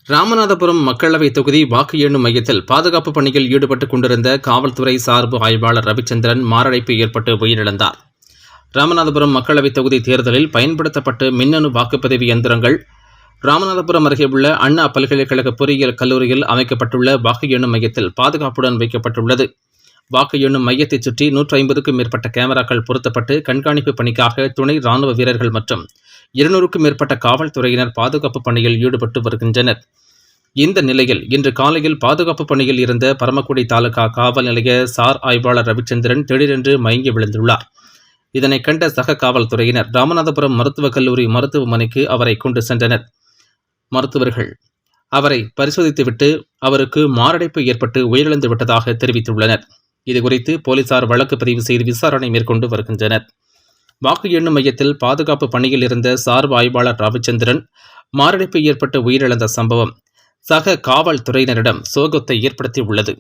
ராமநாதபுரம் மக்களவைத் தொகுதி வாக்கு எண்ணும் மையத்தில் பாதுகாப்பு பணியில் ஈடுபட்டுக் கொண்டிருந்த காவல்துறை சார்பு ஆய்வாளர் ரவிச்சந்திரன் மாரடைப்பு ஏற்பட்டு உயிரிழந்தார். ராமநாதபுரம் மக்களவைத் தொகுதி தேர்தலில் பயன்படுத்தப்பட்ட மின்னணு வாக்குப்பதிவு இயந்திரங்கள் ராமநாதபுரம் அருகே உள்ள அண்ணா பல்கலைக்கழக பொறியியல் கல்லூரியில் அமைக்கப்பட்டுள்ள வாக்கு எண்ணும் மையத்தில் பாதுகாப்புடன் வைக்கப்பட்டுள்ளது. வாக்கு எண்ணும் மையத்தைச் சுற்றி 150க்கும் மேற்பட்ட கேமராக்கள் பொருத்தப்பட்டு கண்காணிப்பு பணிக்காக துணை ராணுவ வீரர்கள் மற்றும் 200க்கும் மேற்பட்ட காவல்துறையினர் பாதுகாப்பு பணியில் ஈடுபட்டு வருகின்றனர். இந்த நிலையில் இன்று காலையில் பாதுகாப்பு பணியில் இருந்த பரமக்குடி தாலுகா காவல் நிலைய சார் ஆய்வாளர் ரவிச்சந்திரன் திடீரென்று மயங்கி விழுந்துள்ளார். இதனை கண்ட சக காவல்துறையினர் ராமநாதபுரம் மருத்துவக் கல்லூரி மருத்துவமனைக்கு அவரை கொண்டு சென்றனர். மருத்துவர்கள் அவரை பரிசோதித்துவிட்டு அவருக்கு மாரடைப்பு ஏற்பட்டு உயிரிழந்து விட்டதாக தெரிவித்துள்ளனர். இதுகுறித்து போலீசார் வழக்கு பதிவு செய்து விசாரணை மேற்கொண்டு வருகின்றனர். வாக்கு எண்ணும் மையத்தில் பாதுகாப்பு பணியில் இருந்த சார்பு ஆய்வாளர் ரவிச்சந்திரன் மாரடைப்பு ஏற்பட்டு உயிரிழந்த சம்பவம் சக காவல்துறையினரிடம் சோகத்தை ஏற்படுத்தியுள்ளது.